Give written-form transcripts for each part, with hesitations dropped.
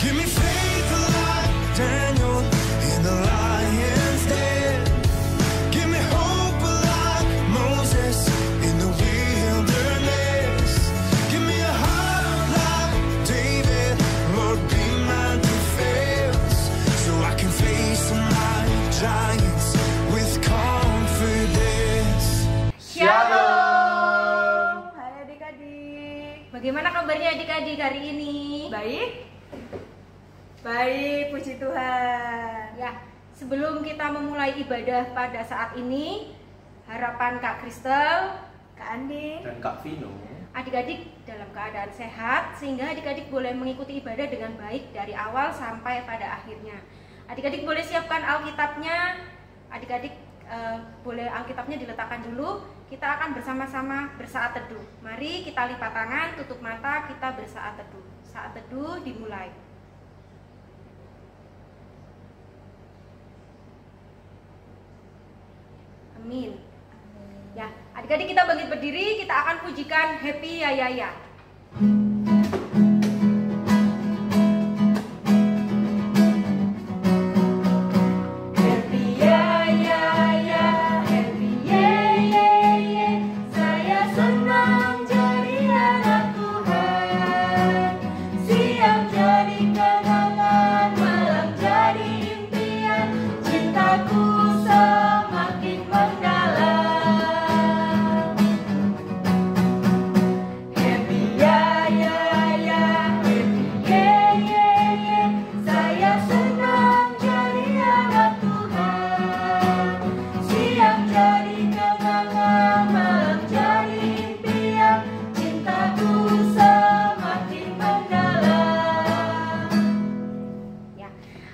Give me faith like Daniel in the lion's den. Give me hope like Moses in the wilderness. Give me a heart like David, Lord, be my defense, so I can face my giants with confidence. Shalom. Hai adik-adik. Bagaimana kabarnya adik-adik hari ini? Baik? Baik, puji Tuhan. Ya, sebelum kita memulai ibadah pada saat ini, harapan Kak Kristel, Kak Andi, dan Kak Vino, adik-adik dalam keadaan sehat sehingga adik-adik boleh mengikuti ibadah dengan baik dari awal sampai pada akhirnya. Adik-adik boleh siapkan Alkitabnya. Adik-adik boleh Alkitabnya diletakkan dulu. Kita akan bersama-sama bersaat teduh. Mari kita lipat tangan, tutup mata, kita bersaat teduh. Saat teduh dimulai. Amin. Ya, adik-adik kita bangkit berdiri, kita akan pujikan Happy Ya Ya Ya.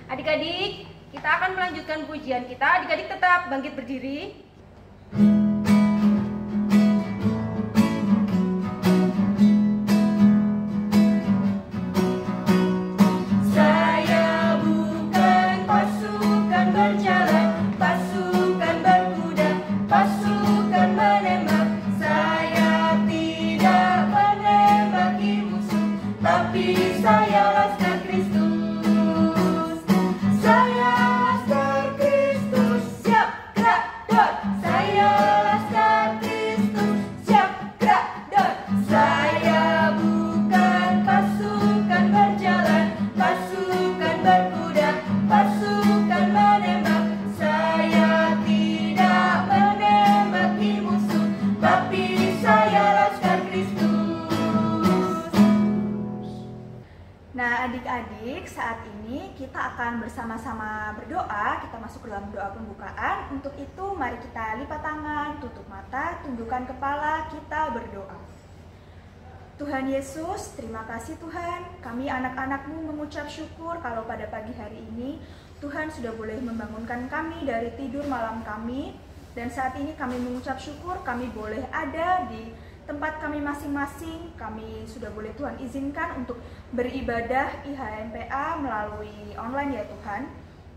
Adik-adik, kita akan melanjutkan pujian kita. Adik-adik tetap bangkit berdiri. Saya bukan pasukan berjalan, pasukan berkuda, pasukan menembak. Saya tidak menembaki musuh, tapi saya laskar Kristus. Nah adik-adik, saat ini kita akan bersama-sama berdoa. Kita masuk ke dalam doa pembukaan. Untuk itu mari kita lipat tangan, tutup mata, tundukkan kepala, kita berdoa. Tuhan Yesus, terima kasih Tuhan. Kami anak-anak-Mu mengucap syukur kalau pada pagi hari ini Tuhan sudah boleh membangunkan kami dari tidur malam kami. Dan saat ini kami mengucap syukur kami boleh ada di tempat kami masing-masing. Kami sudah boleh Tuhan izinkan untuk beribadah IHMPA melalui online ya Tuhan.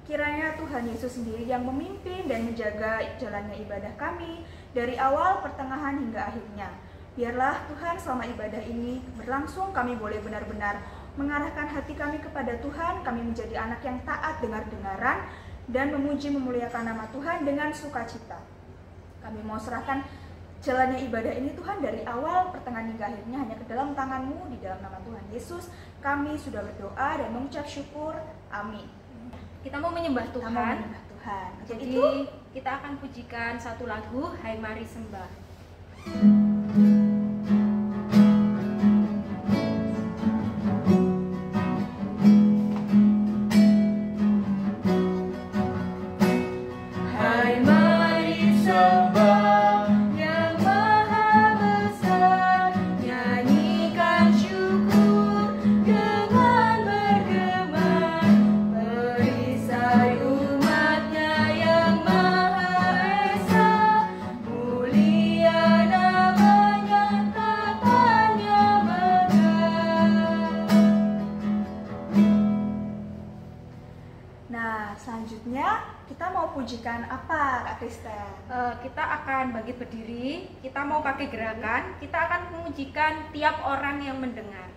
Kiranya Tuhan Yesus sendiri yang memimpin dan menjaga jalannya ibadah kami dari awal, pertengahan hingga akhirnya. Biarlah Tuhan selama ibadah ini berlangsung kami boleh benar-benar mengarahkan hati kami kepada Tuhan. Kami menjadi anak yang taat dengar-dengaran dan memuji memuliakan nama Tuhan dengan sukacita. Kami mau serahkan jalannya ibadah ini Tuhan dari awal, pertengahan hingga akhirnya hanya ke dalam tangan-Mu. Di dalam nama Tuhan Yesus kami sudah berdoa dan mengucap syukur. Amin. Kita mau menyembah Tuhan. Jadi Jadi kita akan pujikan satu lagu, Hai Mari Sembah. Selanjutnya kita mau pujikan apa Kak Kristel? Kita akan bangkit berdiri, kita mau pakai gerakan, kita akan memujikan tiap orang yang mendengar.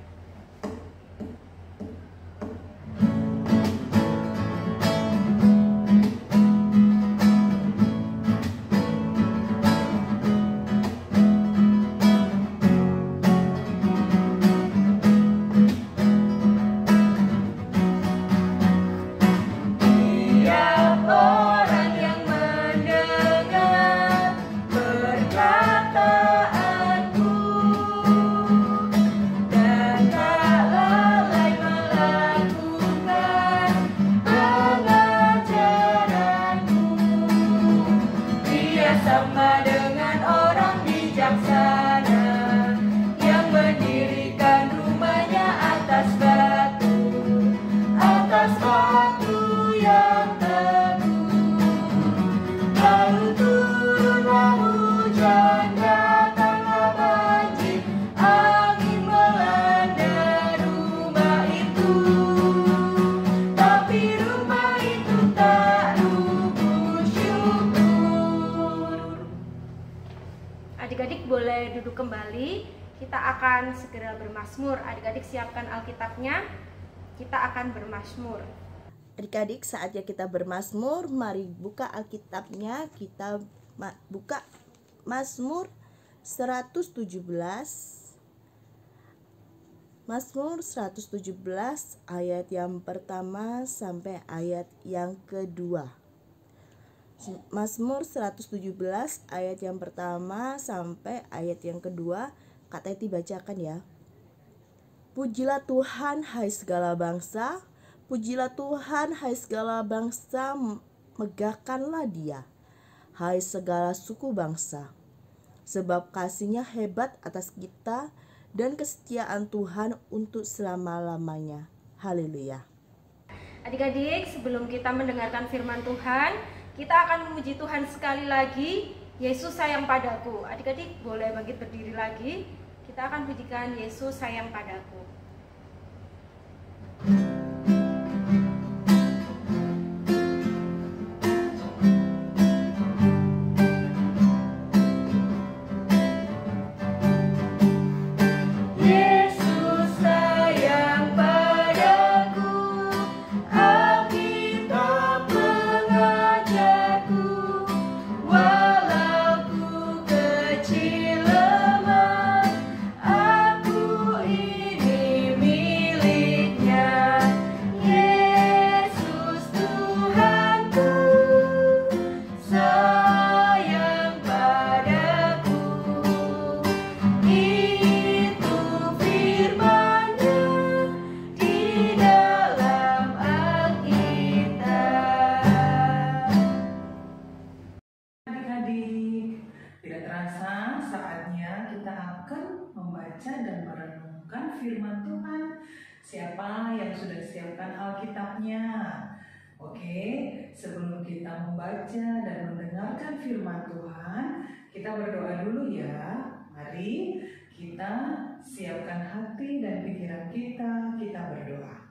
duduk kembali, kita akan segera bermazmur. Adik-adik siapkan Alkitabnya, kita akan bermazmur. Adik-adik, saatnya kita bermazmur. Mari buka Alkitabnya. Kita buka Mazmur 117. Mazmur 117 ayat yang pertama sampai ayat yang kedua. Mazmur 117 ayat yang pertama sampai ayat yang kedua. Kak Teti bacakan ya. Pujilah Tuhan hai segala bangsa, pujilah Tuhan hai segala bangsa, megahkanlah Dia, hai segala suku bangsa. Sebab kasih-Nya hebat atas kita, dan kesetiaan Tuhan untuk selama-lamanya. Haleluya. Adik-adik, sebelum kita mendengarkan firman Tuhan, kita akan memuji Tuhan sekali lagi. Yesus sayang padaku. Adik-adik boleh bangkit berdiri lagi. Kita akan pujikan Yesus sayang padaku. Firman Tuhan. Siapa yang sudah siapkan Alkitabnya? Oke, sebelum kita membaca dan mendengarkan firman Tuhan, kita berdoa dulu ya. Mari kita siapkan hati dan pikiran kita berdoa.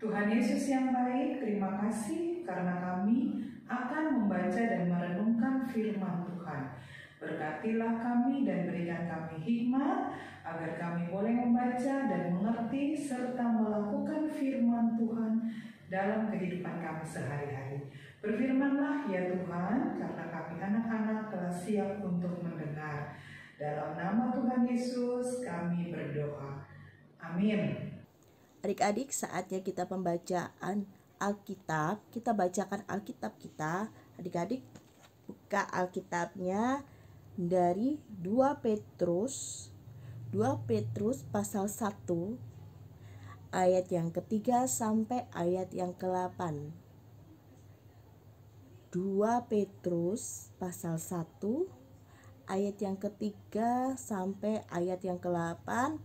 Tuhan Yesus yang baik, terima kasih karena kami akan membaca dan merenungkan firman Tuhan. Berkatilah kami dan berikan kami hikmat agar kami boleh membaca dan mengerti serta melakukan firman Tuhan dalam kehidupan kami sehari-hari. Berfirmanlah ya Tuhan, karena kami anak-anak telah siap untuk mendengar. Dalam nama Tuhan Yesus kami berdoa. Amin. Adik-adik, saatnya kita pembacaan Alkitab. Kita bacakan Alkitab kita. Adik-adik buka Alkitabnya dari 2 Petrus pasal 1 ayat yang ketiga sampai ayat yang ke-8. 2 Petrus pasal 1 ayat yang ketiga sampai ayat yang ke-8.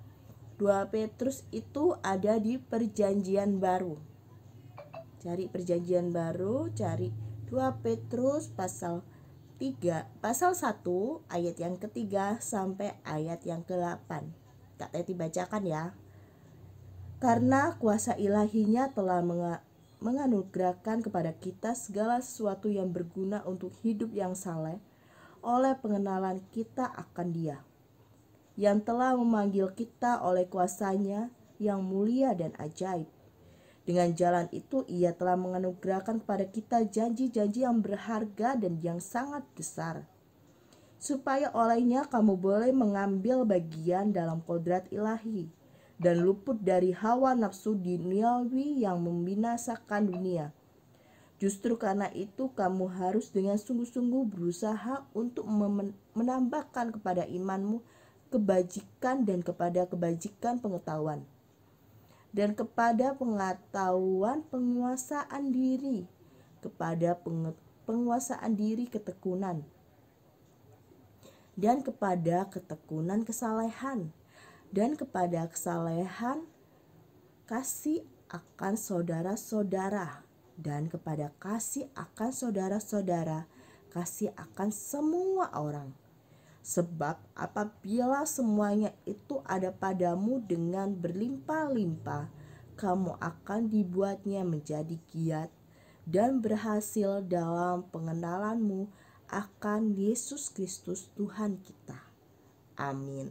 2 Petrus itu ada di Perjanjian Baru. Cari Perjanjian Baru, cari 2 Petrus pasal 1 ayat yang ketiga sampai ayat yang ke-8. Kak Teti bacakan ya. Karena kuasa ilahinya telah menganugerahkan kepada kita segala sesuatu yang berguna untuk hidup yang saleh oleh pengenalan kita akan Dia, yang telah memanggil kita oleh kuasa-Nya yang mulia dan ajaib. Dengan jalan itu Ia telah menganugerahkan kepada kita janji-janji yang berharga dan yang sangat besar, supaya olehnya kamu boleh mengambil bagian dalam kodrat ilahi dan luput dari hawa nafsu duniawi yang membinasakan dunia. Justru karena itu kamu harus dengan sungguh-sungguh berusaha untuk menambahkan kepada imanmu kebajikan, dan kepada kebajikan pengetahuan, dan kepada pengetahuan penguasaan diri, kepada penguasaan diri ketekunan, dan kepada ketekunan kesalehan, dan kepada kesalehan kasih akan saudara-saudara, dan kepada kasih akan saudara-saudara kasih akan semua orang. Sebab apabila semuanya itu ada padamu dengan berlimpah-limpah, kamu akan dibuatnya menjadi giat dan berhasil dalam pengenalanmu akan Yesus Kristus Tuhan kita. Amin.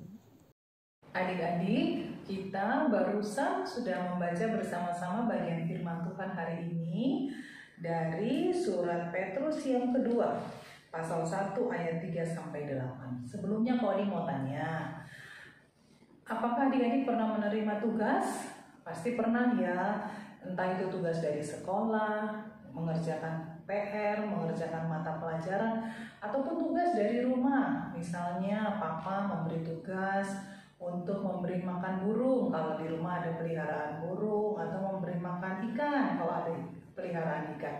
Adik-adik, kita barusan sudah membaca bersama-sama bagian firman Tuhan hari ini dari surat Petrus yang kedua, pasal 1 ayat 3-8. Sebelumnya Kodi mau tanya, apakah adik-adik pernah menerima tugas? Pasti pernah ya, entah itu tugas dari sekolah, mengerjakan PR, mengerjakan mata pelajaran, ataupun tugas dari rumah. Misalnya papa memberi tugas untuk memberi makan burung kalau di rumah ada peliharaan burung, atau memberi makan ikan kalau ada peliharaan ikan.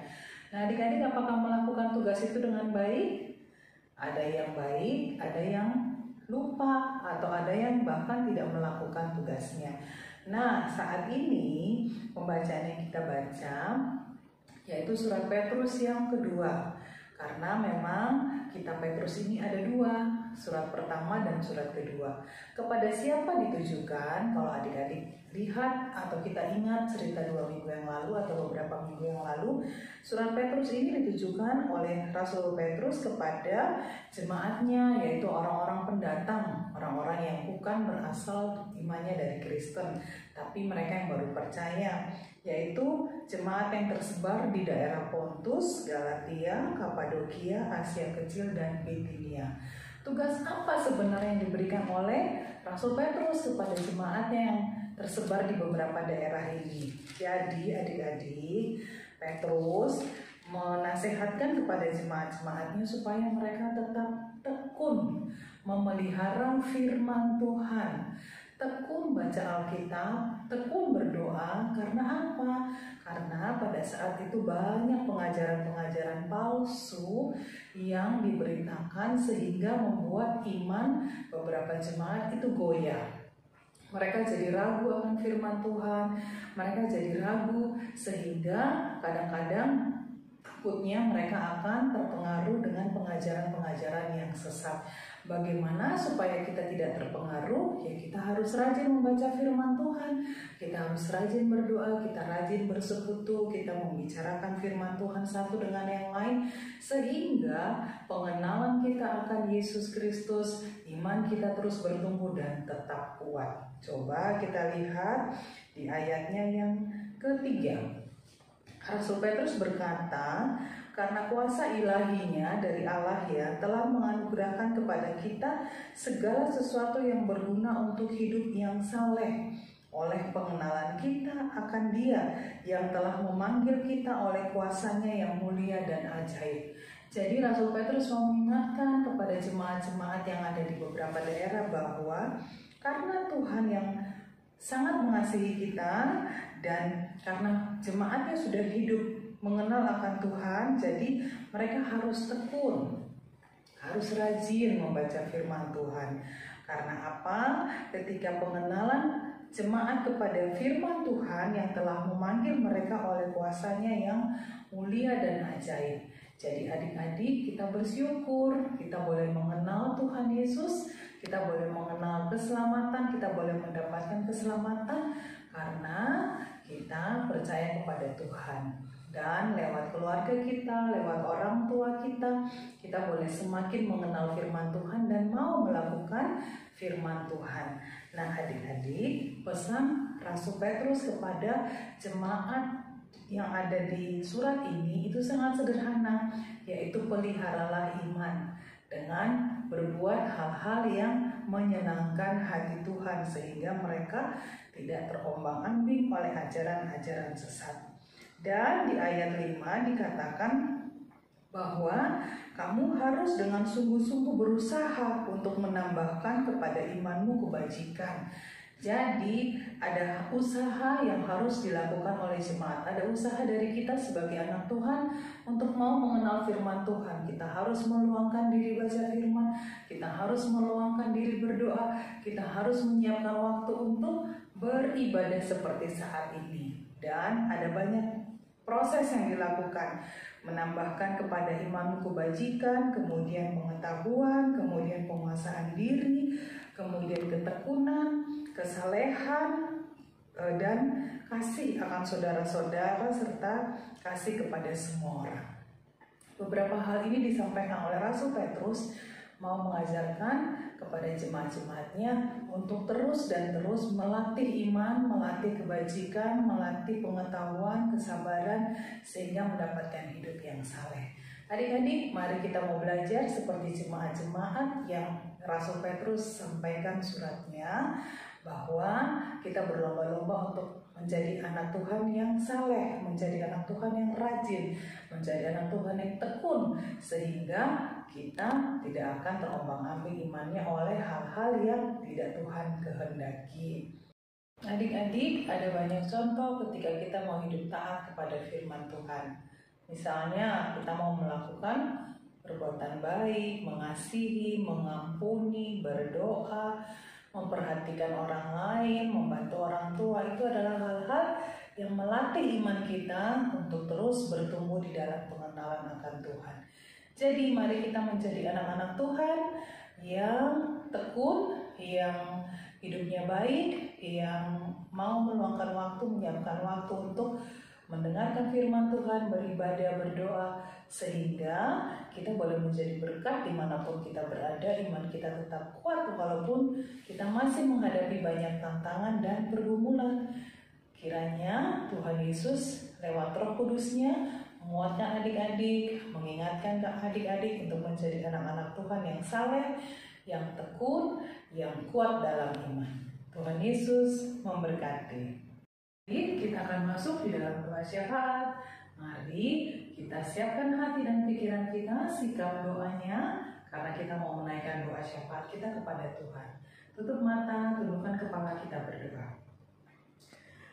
Nah, adik-adik apakah melakukan tugas itu dengan baik? Ada yang baik, ada yang lupa, atau ada yang bahkan tidak melakukan tugasnya. Nah, saat ini pembacaan yang kita baca yaitu surat Petrus yang kedua. Karena memang kitab Petrus ini ada dua, surat pertama dan surat kedua. Kepada siapa ditujukan? Kalau adik-adik lihat atau kita ingat cerita 2 minggu yang lalu atau beberapa minggu yang lalu, surat Petrus ini ditujukan oleh Rasul Petrus kepada jemaatnya, yaitu orang-orang pendatang, orang-orang yang bukan berasal imannya dari Kristen, tapi mereka yang baru percaya, yaitu jemaat yang tersebar di daerah Pontus, Galatia, Kapadokia, Asia Kecil, dan Bitinia. Tugas apa sebenarnya yang diberikan oleh Rasul Petrus kepada jemaatnya yang tersebar di beberapa daerah ini? Jadi adik-adik, Petrus menasehatkan kepada jemaat-jemaatnya supaya mereka tetap tekun memelihara firman Tuhan, tekun baca Alkitab, tekun berdoa. Karena apa? Karena pada saat itu banyak pengajaran-pengajaran palsu yang diberitakan sehingga membuat iman beberapa jemaat itu goyah. Mereka jadi ragu akan firman Tuhan, mereka jadi ragu sehingga kadang-kadang takutnya mereka akan terpengaruh dengan pengajaran-pengajaran yang sesat. Bagaimana supaya kita tidak terpengaruh? Ya kita harus rajin membaca firman Tuhan, kita harus rajin berdoa, kita rajin bersekutu, kita membicarakan firman Tuhan satu dengan yang lain, sehingga pengenalan kita akan Yesus Kristus, iman kita terus bertumbuh dan tetap kuat. Coba kita lihat di ayatnya yang ketiga. Rasul Petrus berkata, karena kuasa ilahinya dari Allah ya telah menganugerahkan kepada kita segala sesuatu yang berguna untuk hidup yang saleh oleh pengenalan kita akan Dia yang telah memanggil kita oleh kuasanya yang mulia dan ajaib. Jadi Rasul Petrus mengingatkan kepada jemaat-jemaat yang ada di beberapa daerah bahwa karena Tuhan yang sangat mengasihi kita dan karena jemaatnya sudah hidup mengenal akan Tuhan, jadi mereka harus tekun, harus rajin membaca firman Tuhan. Karena apa? Ketika pengenalan jemaat kepada firman Tuhan yang telah memanggil mereka oleh kuasanya yang mulia dan ajaib. Jadi adik-adik, kita bersyukur, kita boleh mengenal Tuhan Yesus, kita boleh mengenal keselamatan, kita boleh mendapatkan keselamatan karena kita percaya kepada Tuhan. Dan lewat keluarga kita, lewat orang tua kita, kita boleh semakin mengenal firman Tuhan dan mau melakukan firman Tuhan. Nah adik-adik, pesan Rasul Petrus kepada jemaat yang ada di surat ini itu sangat sederhana, yaitu peliharalah iman dengan berbuat hal-hal yang menyenangkan hati Tuhan sehingga mereka tidak terombang-ambing oleh ajaran-ajaran sesat. Dan di ayat 5 dikatakan bahwa kamu harus dengan sungguh-sungguh berusaha untuk menambahkan kepada imanmu kebajikan. Jadi ada usaha yang harus dilakukan oleh jemaat. Ada usaha dari kita sebagai anak Tuhan untuk mau mengenal firman Tuhan. Kita harus meluangkan diri baca firman, kita harus meluangkan diri berdoa, kita harus menyiapkan waktu untuk beribadah seperti saat ini. Dan ada banyak proses yang dilakukan, menambahkan kepada imanmu kebajikan, kemudian pengetahuan, kemudian penguasaan diri, kemudian ketekunan, kesalehan, dan kasih akan saudara-saudara serta kasih kepada semua orang. Beberapa hal ini disampaikan oleh Rasul Petrus mau mengajarkan kepada jemaat-jemaatnya untuk terus dan terus melatih iman, melatih kebajikan, melatih pengetahuan, kesabaran, sehingga mendapatkan hidup yang saleh. Adik-adik, mari kita mau belajar seperti jemaat-jemaat yang Rasul Petrus sampaikan suratnya, bahwa kita berlomba-lomba untuk menjadi anak Tuhan yang saleh, menjadi anak Tuhan yang rajin, menjadi anak Tuhan yang tekun, sehingga kita tidak akan terombang-ambing imannya oleh hal-hal yang tidak Tuhan kehendaki. Adik-adik, ada banyak contoh ketika kita mau hidup taat kepada firman Tuhan. Misalnya kita mau melakukan perbuatan baik, mengasihi, mengampuni, berdoa, memperhatikan orang lain, membantu orang tua, itu adalah hal-hal yang melatih iman kita untuk terus bertumbuh di dalam pengenalan akan Tuhan. Jadi mari kita menjadi anak-anak Tuhan yang tekun, yang hidupnya baik, yang mau meluangkan waktu, menyiapkan waktu untuk mendengarkan firman Tuhan, beribadah, berdoa, sehingga kita boleh menjadi berkat dimanapun kita berada, iman kita tetap kuat walaupun kita masih menghadapi banyak tantangan dan pergumulan. Kiranya Tuhan Yesus lewat Roh Kudus-Nya menguatkan adik-adik, mengingatkan adik-adik untuk menjadi anak-anak Tuhan yang saleh, yang tekun, yang kuat dalam iman. Tuhan Yesus memberkati. Kita akan masuk di dalam doa syafaat. Mari kita siapkan hati dan pikiran kita, sikap doanya, karena kita mau menaikkan doa syafaat kita kepada Tuhan. Tutup mata, tundukkan kepala, kita berdoa.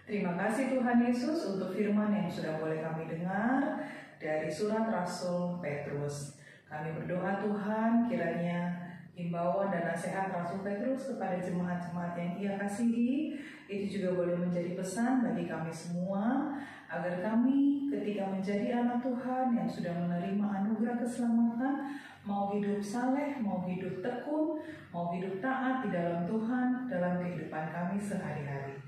Terima kasih Tuhan Yesus untuk firman yang sudah boleh kami dengar dari surat Rasul Petrus. Kami berdoa Tuhan, kiranya himbauan dan nasihat Rasul Petrus kepada jemaat-jemaat yang Ia kasihi itu juga boleh menjadi pesan bagi kami semua, agar kami ketika menjadi anak Tuhan yang sudah menerima anugerah keselamatan, mau hidup saleh, mau hidup tekun, mau hidup taat di dalam Tuhan dalam kehidupan kami sehari-hari.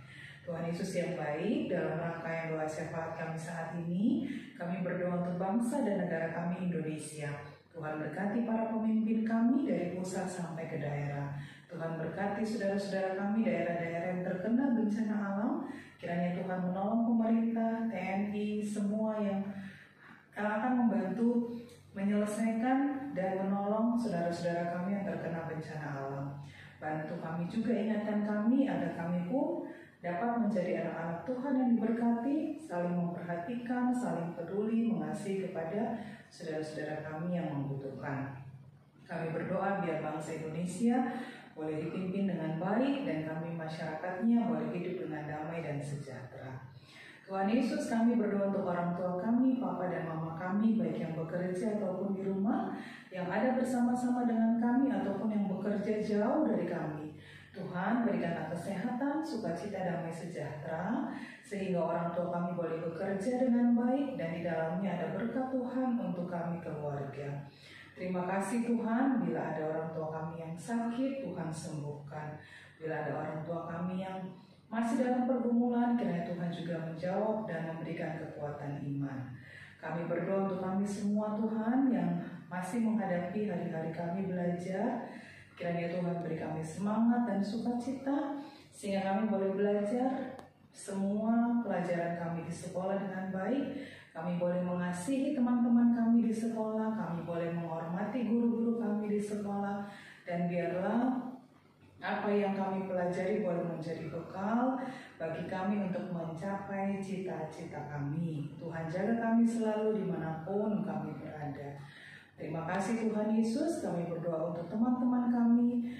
Tuhan Yesus yang baik, dalam rangkaian doa syafaat kami saat ini, kami berdoa untuk bangsa dan negara kami Indonesia. Tuhan berkati para pemimpin kami dari pusat sampai ke daerah. Tuhan berkati saudara-saudara kami daerah-daerah yang terkena bencana alam. Kiranya Tuhan menolong pemerintah, TNI, semua yang akan membantu menyelesaikan dan menolong saudara-saudara kami yang terkena bencana alam. Bantu kami juga, ingatkan kami agar kami pun dapat menjadi anak-anak Tuhan yang diberkati, saling memperhatikan, saling peduli, mengasihi kepada saudara-saudara kami yang membutuhkan. Kami berdoa biar bangsa Indonesia boleh dipimpin dengan baik dan kami masyarakatnya boleh hidup dengan damai dan sejahtera. Tuhan Yesus, kami berdoa untuk orang tua kami, papa dan mama kami, baik yang bekerja ataupun di rumah, yang ada bersama-sama dengan kami ataupun yang bekerja jauh dari kami. Tuhan, berikanlah kesehatan, sukacita, damai sejahtera, sehingga orang tua kami boleh bekerja dengan baik dan di dalamnya ada berkat Tuhan untuk kami keluarga. Terima kasih Tuhan, bila ada orang tua kami yang sakit, Tuhan sembuhkan. Bila ada orang tua kami yang masih dalam pergumulan, kiranya Tuhan juga menjawab dan memberikan kekuatan iman. Kami berdoa untuk kami semua Tuhan yang masih menghadapi hari-hari kami belajar. Kiranya Tuhan beri kami semangat dan sukacita, sehingga kami boleh belajar semua pelajaran kami di sekolah dengan baik. Kami boleh mengasihi teman-teman kami di sekolah, kami boleh menghormati guru-guru kami di sekolah, dan biarlah apa yang kami pelajari boleh menjadi bekal bagi kami untuk mencapai cita-cita kami. Tuhan jaga kami selalu dimanapun kami berada. Terima kasih Tuhan Yesus, kami berdoa untuk teman-teman kami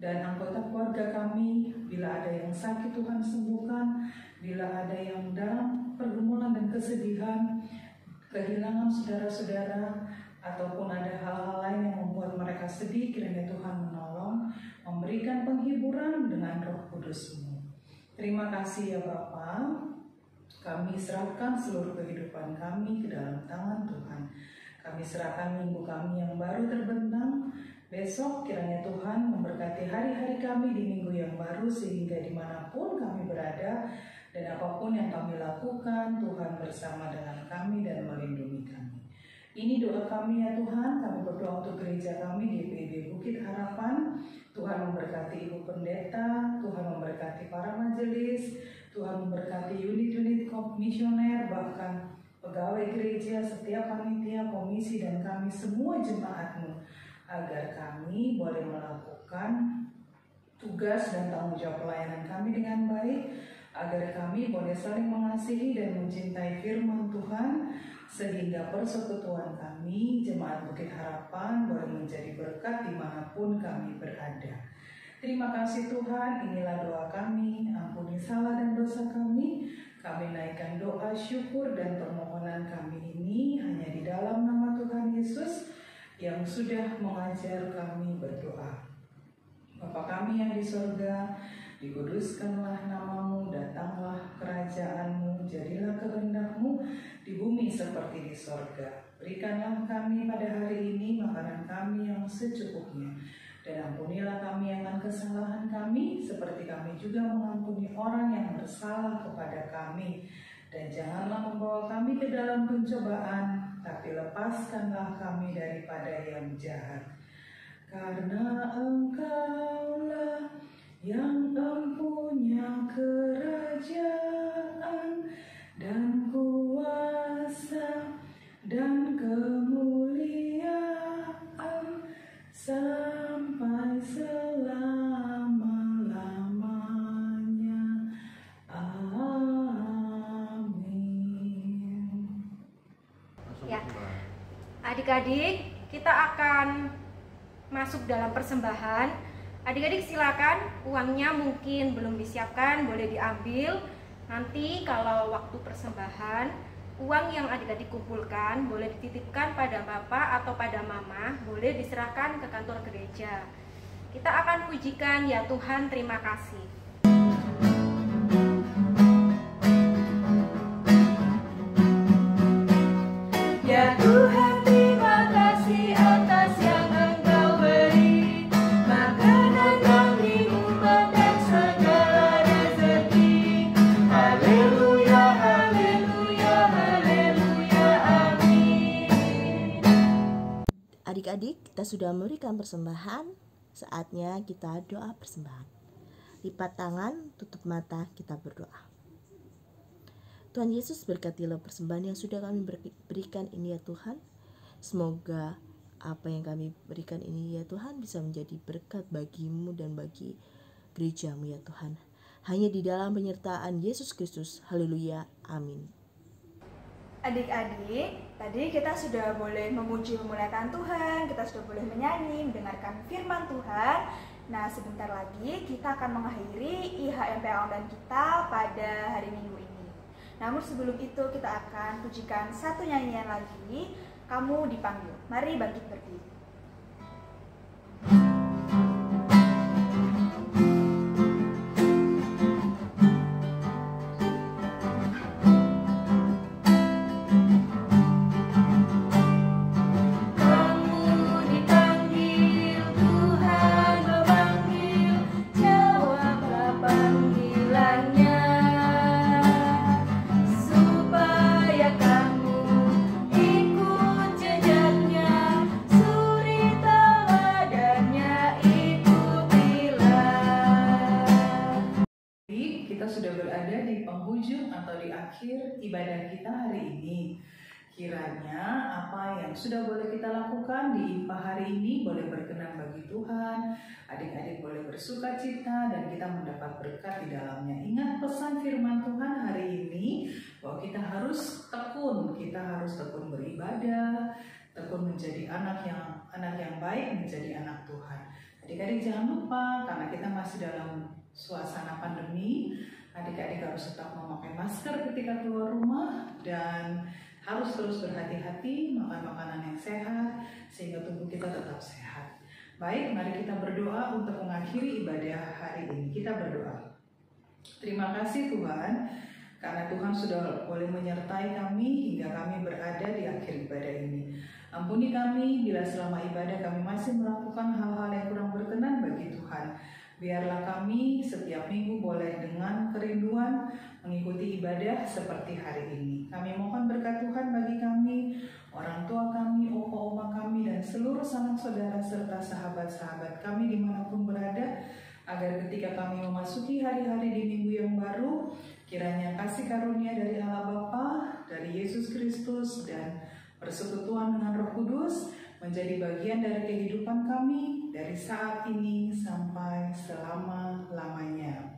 dan anggota keluarga kami. Bila ada yang sakit, Tuhan sembuhkan. Bila ada yang dalam pergumulan dan kesedihan, kehilangan saudara-saudara, ataupun ada hal-hal lain yang membuat mereka sedih, kiranya Tuhan menolong, memberikan penghiburan dengan Roh Kudus-Mu. Terima kasih ya Bapa. Kami serahkan seluruh kehidupan kami ke dalam tangan Tuhan. Kami serahkan minggu kami yang baru terbentang. Besok kiranya Tuhan memberkati hari-hari kami di minggu yang baru, sehingga dimanapun kami berada dan apapun yang kami lakukan, Tuhan bersama dengan kami dan melindungi kami. Ini doa kami ya Tuhan, kami berdoa untuk gereja kami GPIB Bukit Harapan. Tuhan memberkati Ibu Pendeta, Tuhan memberkati para majelis, Tuhan memberkati unit-unit komisioner, bahkan pegawai gereja, setiap panitia, komisi, dan kami semua jemaat-Mu, agar kami boleh melakukan tugas dan tanggung jawab pelayanan kami dengan baik, agar kami boleh saling mengasihi dan mencintai firman Tuhan, sehingga persekutuan kami, Jemaat Bukit Harapan, boleh menjadi berkat dimanapun kami berada. Terima kasih Tuhan, inilah doa kami, ampuni salah dan dosa kami. Kami naikkan doa, syukur, dan permohonan kami ini hanya di dalam nama Tuhan Yesus yang sudah mengajar kami berdoa. Bapa kami yang di surga, dikuduskanlah namamu, datanglah kerajaanmu, jadilah kehendak-Mu di bumi seperti di sorga. Berikanlah kami pada hari ini makanan kami yang secukupnya, dan ampunilah kami akan kesalahan kami, seperti kami juga mengampuni orang yang bersalah kepada kami. Dan janganlah membawa kami ke dalam pencobaan, tapi lepaskanlah kami daripada yang jahat. Karena Engkaulah yang mempunyai kerajaan dan kuasa dan kemuliaan sampai selama-lamanya. Amin. Ya, adik-adik, kita akan masuk dalam persembahan. Adik-adik silakan, uangnya mungkin belum disiapkan, boleh diambil. Nanti kalau waktu persembahan, uang yang adik-adik kumpulkan boleh dititipkan pada bapak atau pada mama, boleh diserahkan ke kantor gereja. Kita akan pujikan ya Tuhan, terima kasih. Ya Tuhan, terima kasih atas yang Engkau beri, makanan yang minuman dan segala rezeki. Haleluya, haleluya, haleluya, amin. Adik-adik, kita sudah memberikan persembahan, saatnya kita doa persembahan. Lipat tangan, tutup mata, kita berdoa. Tuhan Yesus, berkatilah persembahan yang sudah kami berikan ini ya Tuhan. Semoga apa yang kami berikan ini ya Tuhan bisa menjadi berkat bagimu dan bagi gerejamu ya Tuhan. Hanya di dalam penyertaan Yesus Kristus. Haleluya. Amin. Adik-adik, tadi kita sudah boleh memuji memuliakan Tuhan, kita sudah boleh menyanyi, mendengarkan firman Tuhan. Nah, sebentar lagi kita akan mengakhiri IHMPA online kita pada hari Minggu ini. Namun sebelum itu kita akan pujikan satu nyanyian lagi, Kamu Dipanggil. Mari bangkit berdiri. akhir ibadah kita hari ini. Kiranya apa yang sudah boleh kita lakukan di IPA hari ini boleh berkenan bagi Tuhan. Adik-adik boleh bersuka cita dan kita mendapat berkat di dalamnya. Ingat pesan firman Tuhan hari ini bahwa kita harus tekun beribadah, tekun menjadi anak yang baik, menjadi anak Tuhan. Adik-adik jangan lupa, karena kita masih dalam suasana pandemi, adik-adik harus tetap memakai masker ketika keluar rumah dan harus terus berhati-hati makan makanan yang sehat sehingga tubuh kita tetap sehat. Baik, mari kita berdoa untuk mengakhiri ibadah hari ini. Kita berdoa. Terima kasih Tuhan, karena Tuhan sudah boleh menyertai kami hingga kami berada di akhir ibadah ini. Ampuni kami bila selama ibadah kami masih melakukan hal-hal yang kurang berkenan bagi Tuhan. Biarlah kami setiap minggu boleh dengan kerinduan mengikuti ibadah seperti hari ini. Kami mohon berkat Tuhan bagi kami, orang tua kami, sanak saudara serta sahabat-sahabat kami dimanapun berada, agar ketika kami memasuki hari-hari di minggu yang baru, kiranya kasih karunia dari Allah Bapa, dari Yesus Kristus, dan persekutuan dengan Roh Kudus menjadi bagian dari kehidupan kami dari saat ini sampai selama-lamanya.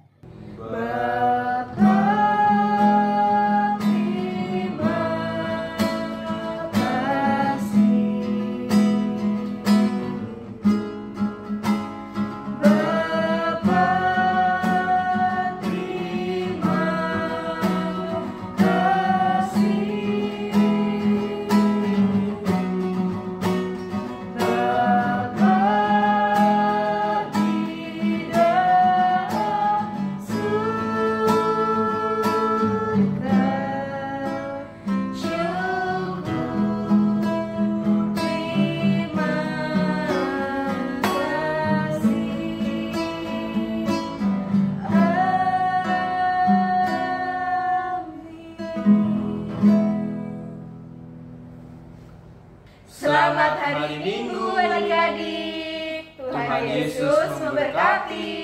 Selamat hari Minggu adik-adik. Tuhan Yesus memberkati.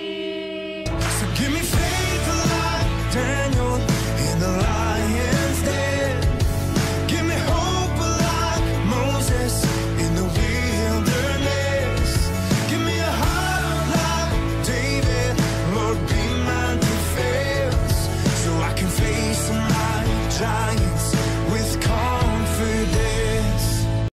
So give me